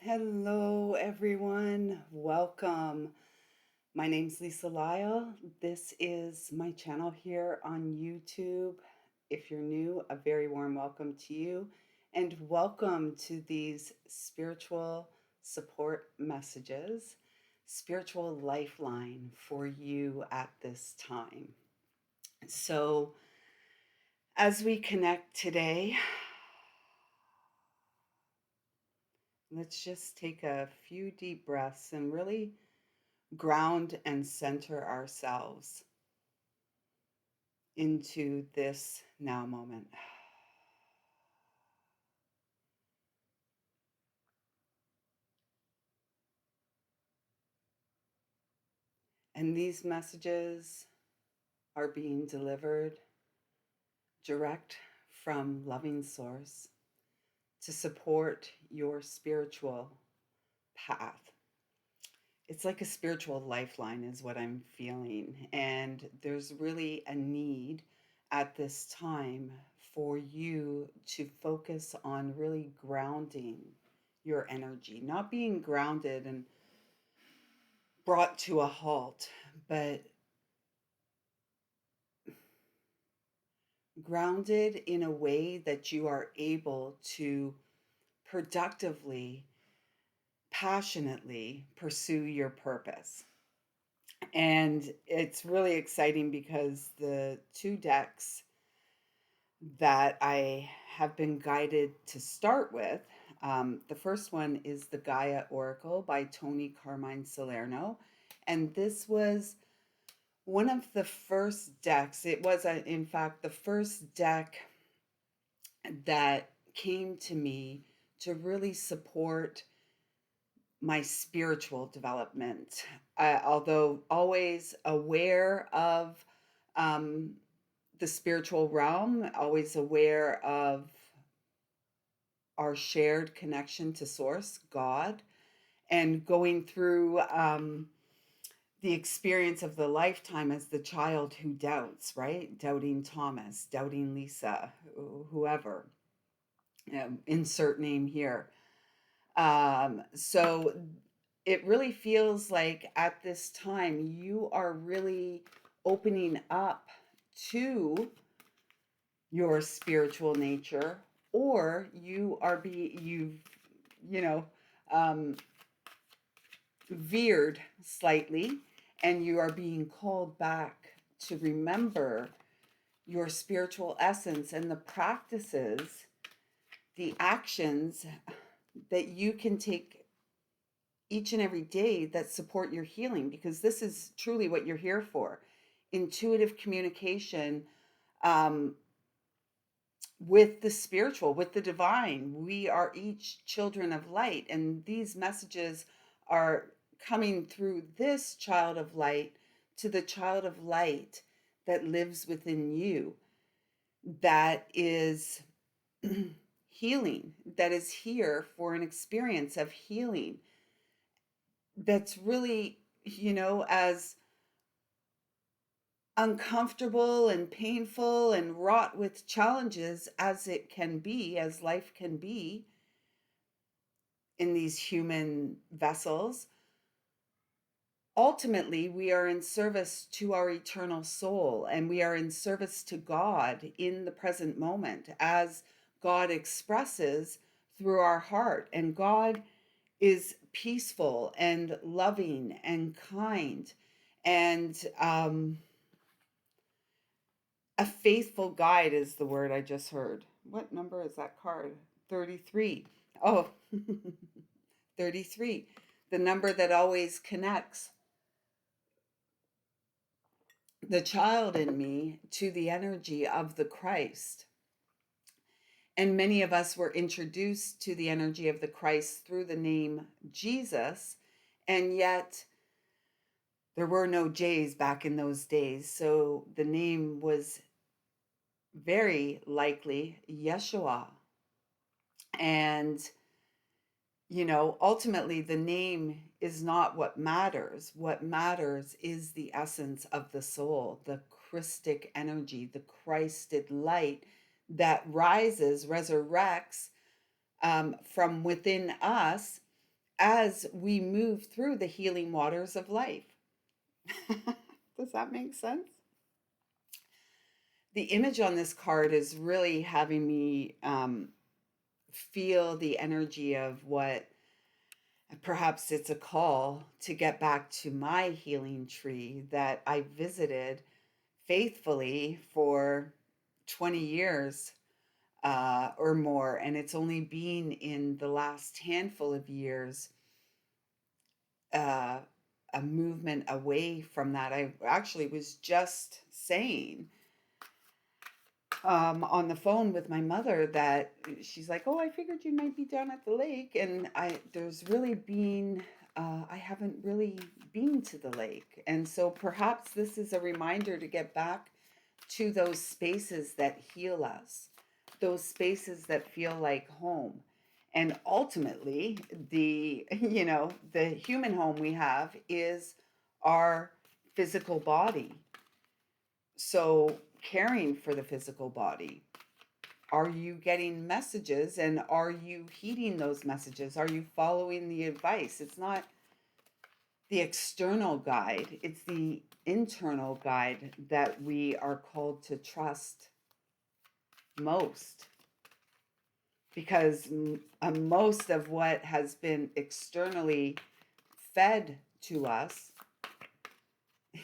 Hello, everyone. Welcome. My name's Lisa Lyle. This is my channel here on YouTube. If you're new, a very warm welcome to you, and welcome to these spiritual support messages, spiritual lifeline for you at this time. So, as we connect today, let's just take a few deep breaths and really ground and center ourselves into this now moment. And these messages are being delivered direct from loving source to support your spiritual path. It's like a spiritual lifeline, is what I'm feeling. And there's really a need at this time for you to focus on really grounding your energy, not being grounded and brought to a halt, but grounded in a way that you are able to productively, passionately pursue your purpose. And it's really exciting because the two decks that I have been guided to start with, the first one is the Gaia Oracle by Tony Carmine Salerno. And this was one of the first decks. It was, in fact, the first deck that came to me to really support my spiritual development. Although always aware of um, the spiritual realm, always aware of our shared connection to Source, God, and going through the experience of the lifetime as the child who doubts, right? Doubting Thomas, doubting Lisa, whoever, insert name here. So it really feels like at this time you are really opening up to your spiritual nature, or you know um, veered slightly, and you are being called back to remember your spiritual essence and the practices, the actions that you can take each and every day that support your healing, because this is truly what you're here for: intuitive communication, um, with the spiritual, with the divine. We are each children of light, and these messages are coming through this child of light to the child of light that lives within you, that is healing, that is here for an experience of healing, that's really, as uncomfortable and painful and wrought with challenges as it can be, as life can be in these human vessels. Ultimately, we are in service to our eternal soul, and we are in service to God in the present moment as God expresses through our heart. And God is peaceful and loving and kind, and a faithful guide is the word I just heard. What number is that card? 33. Oh, 33. The number that always connects the child in me to the energy of the Christ. And many of us were introduced to the energy of the Christ through the name Jesus, and yet there were no J's back in those days. So the name was very likely Yeshua. And, ultimately the name is not what matters. What matters is the essence of the soul, the Christic energy, the Christed light that rises, resurrects from within us as we move through the healing waters of life. Does that make sense? The image on this card is really having me feel the energy of what perhaps it's a call to get back to my healing tree that I visited faithfully for 20 years or more. And it's only been in the last handful of years uh, a movement away from that. I actually was just saying on the phone with my mother that she's like, "Oh, I figured you might be down at the lake," and there's really been I haven't really been to the lake, and so perhaps this is a reminder to get back to those spaces that heal us, those spaces that feel like home. And ultimately, the the human home we have is our physical body. So, caring for the physical body, are you getting messages and are you heeding those messages? Are you following the advice? It's not the external guide, it's the internal guide that we are called to trust most. Because most of what has been externally fed to us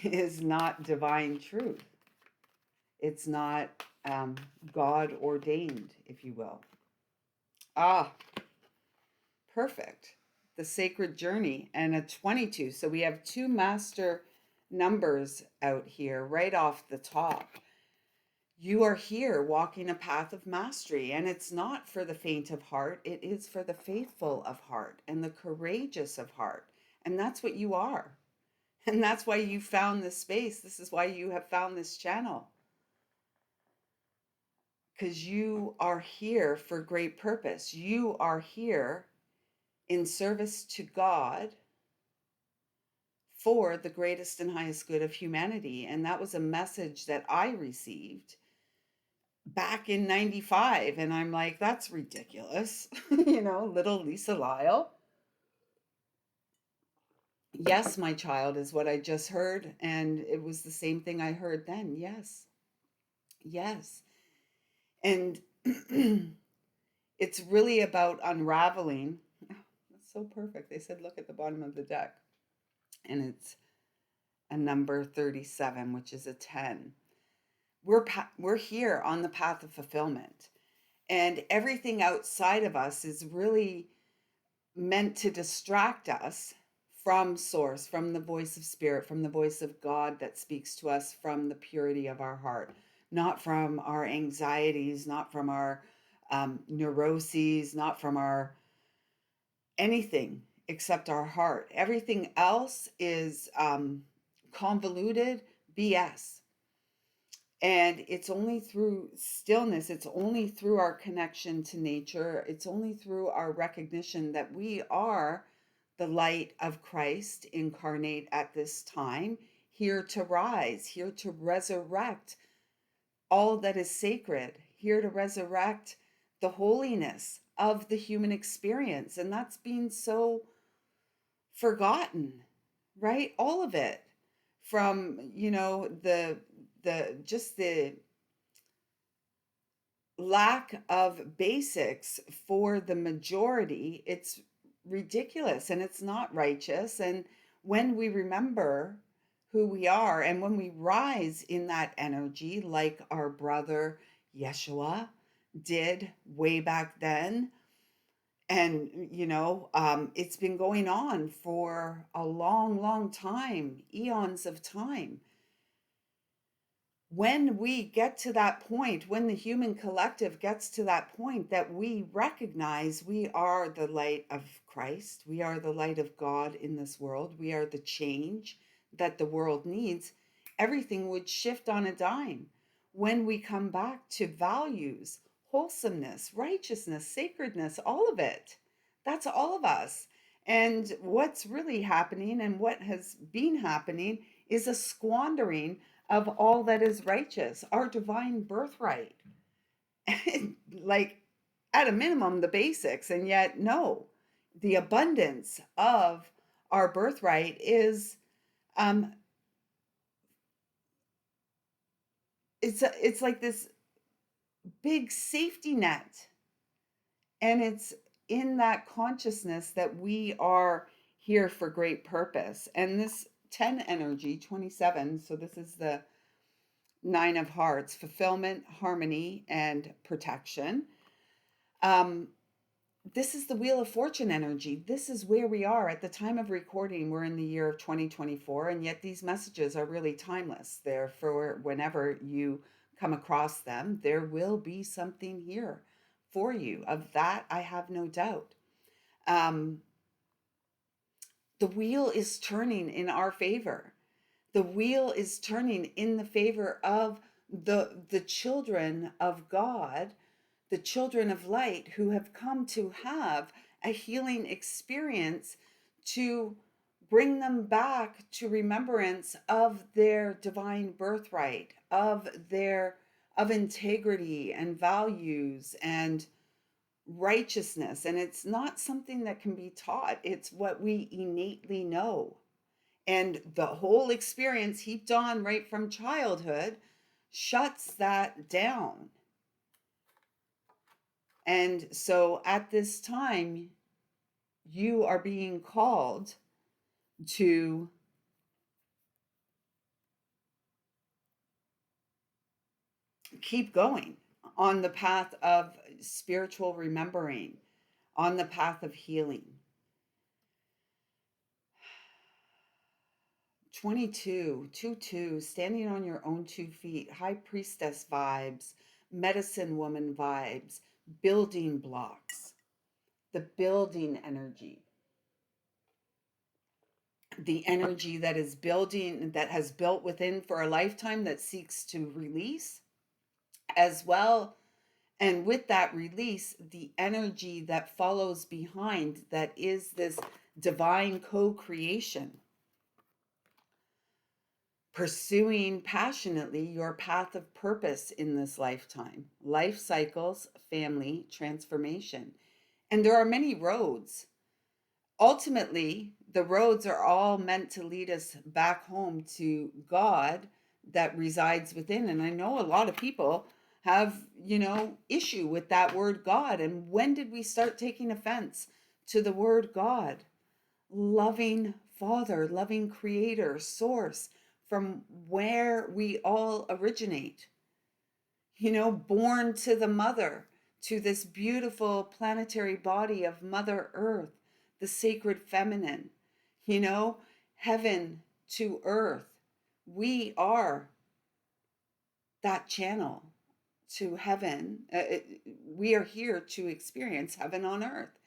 is not divine truth. It's not God ordained, if you will. Ah, perfect. The sacred journey and a 22. So we have two master numbers out here right off the top. You are here walking a path of mastery, and it's not for the faint of heart. It is for the faithful of heart and the courageous of heart. And that's what you are. And that's why you found this space. This is why you have found this channel. Because you are here for great purpose. You are here in service to God for the greatest and highest good of humanity. And that was a message that I received back in 95. And I'm like, that's ridiculous. Little Lisa Lyle. Yes, my child, is what I just heard. And it was the same thing I heard then. Yes. Yes. And it's really about unraveling. Oh, that's so perfect. They said, look at the bottom of the deck. And it's a number 37, which is a 10. We're here on the path of fulfillment. And everything outside of us is really meant to distract us from source, from the voice of spirit, from the voice of God that speaks to us from the purity of our heart, not from our anxieties, not from our neuroses, not from our anything except our heart. Everything else is convoluted BS. And it's only through stillness, it's only through our connection to nature, it's only through our recognition that we are the light of Christ incarnate at this time, here to rise, here to resurrect all that is sacred, here to resurrect the holiness of the human experience. And that's being so forgotten, right? All of it, from the lack of basics for the majority. It's ridiculous and it's not righteous. And when we remember who we are and when we rise in that energy, like our brother Yeshua did way back then, and it's been going on for a long, long time, eons of time. When we get to that point, when the human collective gets to that point that we recognize we are the light of Christ, we are the light of God in this world, we are the change that the world needs, everything would shift on a dime. When we come back to values, wholesomeness, righteousness, sacredness, all of it, that's all of us. And what's really happening and what has been happening is a squandering of all that is righteous, our divine birthright. Like, at a minimum, the basics. And yet, no, the abundance of our birthright is um it's like this big safety net, and it's in that consciousness that we are here for great purpose. And this 10 energy, 27, so this is the 9 of hearts, fulfillment, harmony, and protection. um this is the Wheel of Fortune energy. This is where we are at the time of recording. We're in the year of 2024, and yet these messages are really timeless. They're for whenever you come across them. There will be something here for you. Of that, I have no doubt. Um, the wheel is turning in our favor. The wheel is turning in the favor of the children of God, the children of light who have come to have a healing experience to bring them back to remembrance of their divine birthright, of their of integrity and values and righteousness. And it's not something that can be taught, it's what we innately know. And the whole experience heaped on right from childhood shuts that down. And so at this time, you are being called to keep going on the path of spiritual remembering, on the path of healing. 22, 2 2, standing on your own 2 feet, high priestess vibes, medicine woman vibes, building blocks, the building energy, the energy that is building, that has built within for a lifetime, that seeks to release as well. And with that release, the energy that follows behind, that is this divine co-creation, pursuing passionately your path of purpose in this lifetime, life cycles, family, transformation. And there are many roads. Ultimately, the roads are all meant to lead us back home to God that resides within. And I know a lot of people have, issue with that word God. And when did we start taking offense to the word God? Loving Father, loving Creator, Source, from where we all originate, born to the mother, to this beautiful planetary body of Mother Earth, the sacred feminine, you know, heaven to earth. We are that channel to heaven. We are here to experience heaven on earth.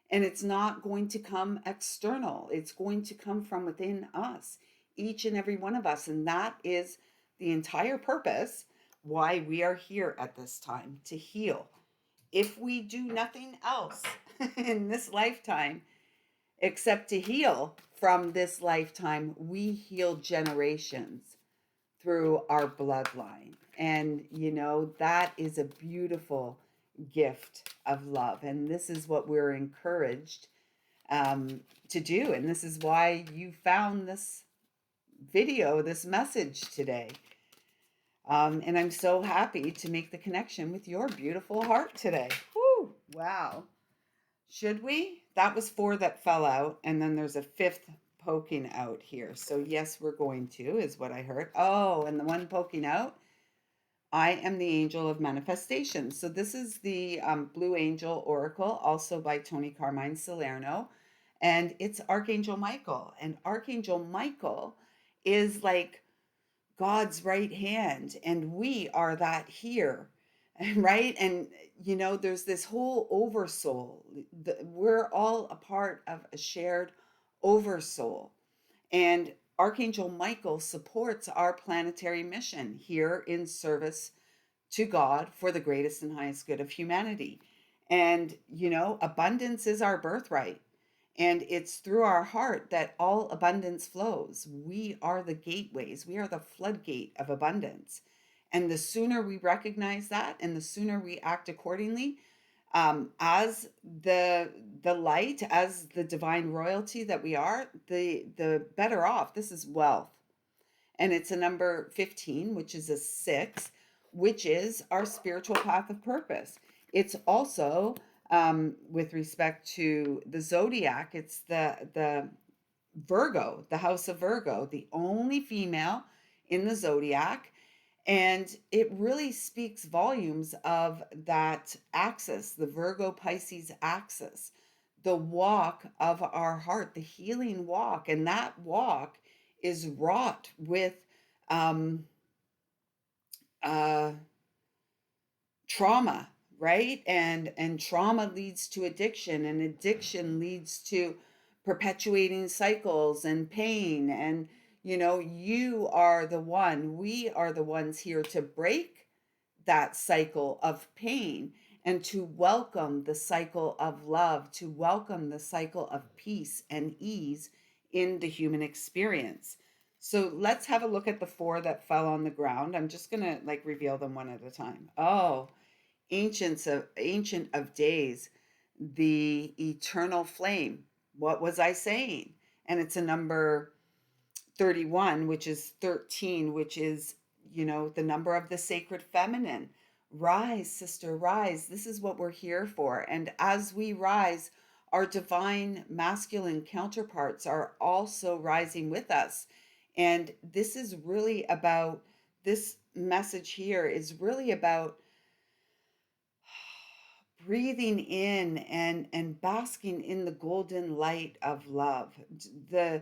And it's not going to come external, it's going to come from within us, each and every one of us. And that is the entire purpose why we are here at this time, to heal. If we do nothing else in this lifetime except to heal from this lifetime, we heal generations through our bloodline. And, that is a beautiful gift of love. And this is what we're encouraged to do. And this is why you found this video, this message today. And I'm so happy to make the connection with your beautiful heart today. Woo! Wow. Should we? That was 4 that fell out. And then there's a 5th poking out here. So yes, we're going to, is what I heard. Oh, and the one poking out, I am the angel of manifestation. So this is the Blue Angel Oracle, also by Tony Carmine Salerno. And it's Archangel Michael. And Archangel Michael is like God's right hand. And we are that here, right? And, there's this whole oversoul. We're all a part of a shared oversoul. And Archangel Michael supports our planetary mission here in service to God for the greatest and highest good of humanity. And, abundance is our birthright. And it's through our heart that all abundance flows. We are the gateways, we are the floodgate of abundance. And the sooner we recognize that and the sooner we act accordingly, as the light as the divine royalty that we are, the better off. This is wealth. And it's a number 15, which is a 6, which is our spiritual path of purpose. It's also, with respect to the zodiac, it's the Virgo, the house of Virgo, the only female in the zodiac. And it really speaks volumes of that axis, the Virgo Pisces axis, the walk of our heart, the healing walk. And that walk is wrought with um, uh, trauma, right? And trauma leads to addiction, and addiction leads to perpetuating cycles and pain. And you are the one, we are the ones here to break that cycle of pain and to welcome the cycle of love, to welcome the cycle of peace and ease in the human experience. So let's have a look at the four that fell on the ground. I'm just going to like reveal them one at a time. Oh, ancient of days, the eternal flame. What was I saying? And it's a number 31, which is 13, which is, the number of the sacred feminine. Rise, sister, rise. This is what we're here for. And as we rise, our divine masculine counterparts are also rising with us. And this is really about, this message here is really about breathing in and basking in the golden light of love, the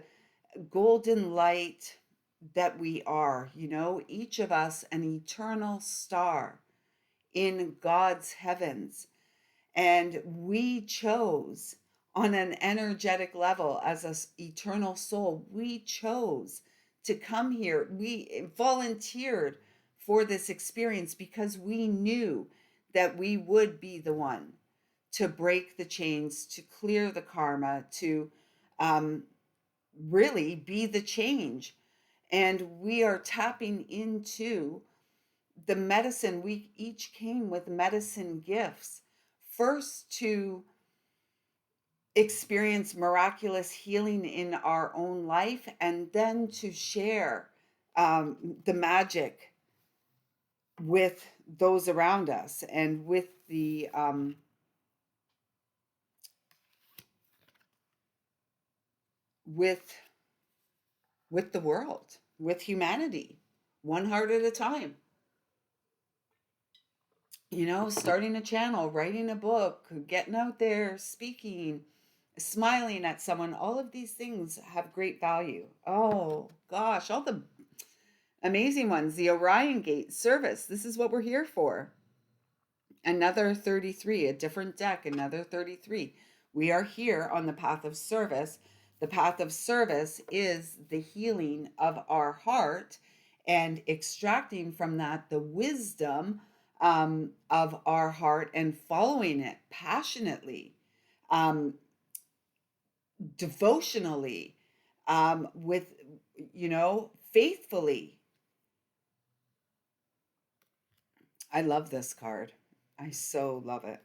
golden light that we are, each of us an eternal star in God's heavens. And we chose on an energetic level as an eternal soul, we chose to come here. We volunteered for this experience because we knew that we would be the one to break the chains, to clear the karma, to really be the change. And we are tapping into the medicine. We each came with medicine gifts. First, to experience miraculous healing in our own life, and then to share the magic with those around us and with with with the world, with humanity, one heart at a time. Starting a channel, writing a book, getting out there, speaking, smiling at someone, all of these things have great value. Oh gosh, all the amazing ones. The Orion Gate service. This is what we're here for. Another 33, a different deck, another 33. We are here on the path of service. The path of service is the healing of our heart and extracting from that the wisdom of our heart and following it passionately, um, devotionally, with, faithfully. I love this card. I so love it.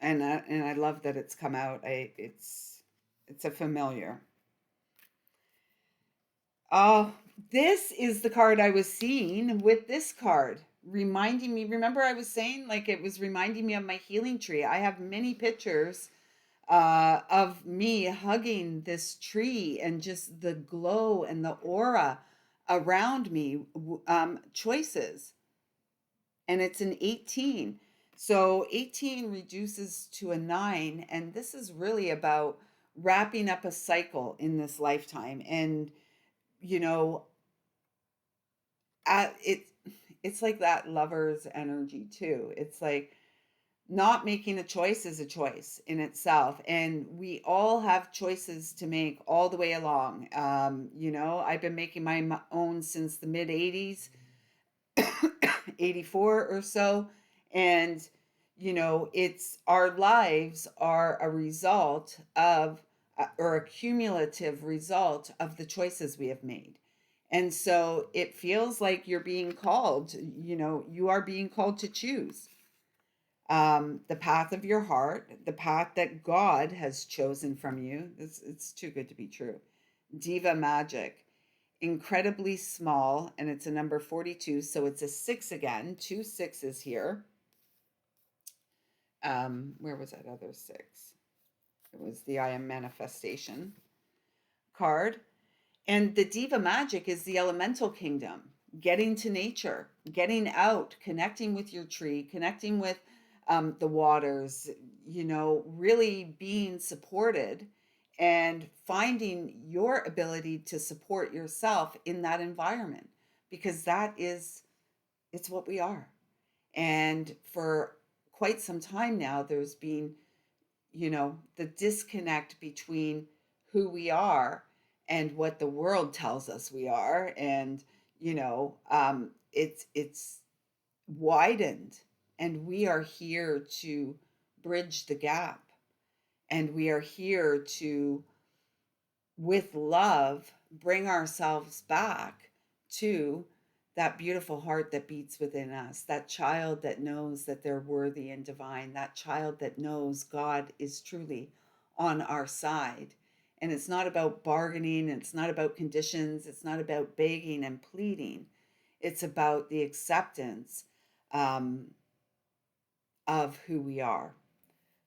And I love that it's come out. It's a familiar. Oh, this is the card I was seeing with this card, reminding me. Remember, I was saying like it was reminding me of my healing tree. I have many pictures of me hugging this tree and just the glow and the aura around me. Choices, and it's an 18. So 18 reduces to a 9, and this is really about wrapping up a cycle in this lifetime. And you know, at it it's like that lover's energy too. It's like not making a choice is a choice in itself, and we all have choices to make all the way along. I've been making my own since the mid 80s, 84 or so. And it's our lives are a result of or a cumulative result of the choices we have made. And so it feels like you're being called, you are being called to choose. The path of your heart, the path that God has chosen from you. It's too good to be true. Diva Magic, incredibly small, and it's a number 42, so it's a six again, two sixes here. Where was that other six? It was the I Am Manifestation card. And the Diva Magic is the elemental kingdom, getting to nature, getting out, connecting with your tree, connecting with the waters, really being supported and finding your ability to support yourself in that environment, because it's what we are. And for quite some time now, there's been the disconnect between who we are and what the world tells us we are. And it's widened, and we are here to bridge the gap, and we are here to, with love, bring ourselves back to that beautiful heart that beats within us, that child that knows that they're worthy and divine, that child that knows God is truly on our side. And it's not about bargaining, it's not about conditions, it's not about begging and pleading. It's about the acceptance um, of who we are,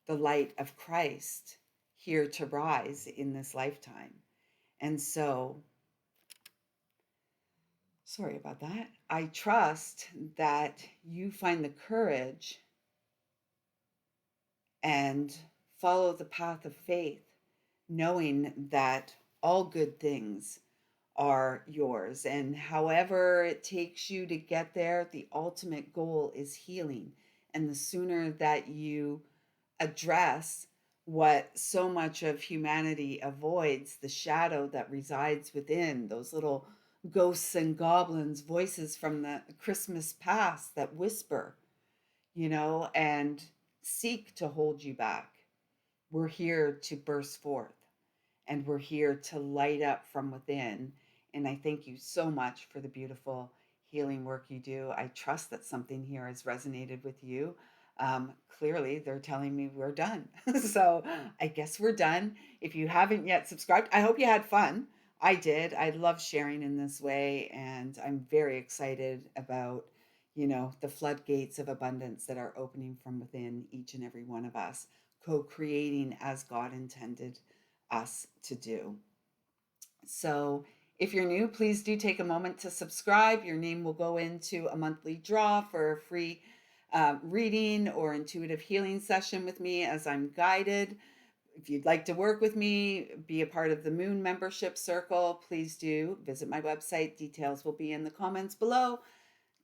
the light of Christ here to rise in this lifetime. And so, sorry about that. I trust that you find the courage and follow the path of faith, knowing that all good things are yours. And however it takes you to get there, the ultimate goal is healing. And the sooner that you address what so much of humanity avoids, the shadow that resides within, those little ghosts and goblins, voices from the Christmas past that whisper, and seek to hold you back. We're here to burst forth, and we're here to light up from within. And I thank you so much for the beautiful healing work you do. I trust that something here has resonated with you. Clearly, they're telling me we're done. So I guess we're done. If you haven't yet subscribed, I hope you had fun. I did. I love sharing in this way, and I'm very excited about the floodgates of abundance that are opening from within each and every one of us, co-creating as God intended us to do. So if you're new, please do take a moment to subscribe. Your name will go into a monthly draw for a free reading or intuitive healing session with me as I'm guided. If you'd like to work with me, be a part of the Moon membership circle, please do visit my website. Details will be in the comments below.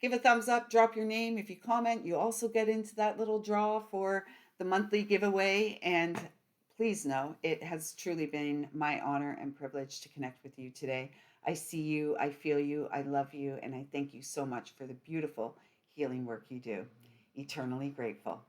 Give a thumbs up, drop your name. If you comment, you also get into that little draw for the monthly giveaway. And please know it has truly been my honor and privilege to connect with you today. I see you, I feel you, I love you, and I thank you so much for the beautiful healing work you do. Eternally grateful.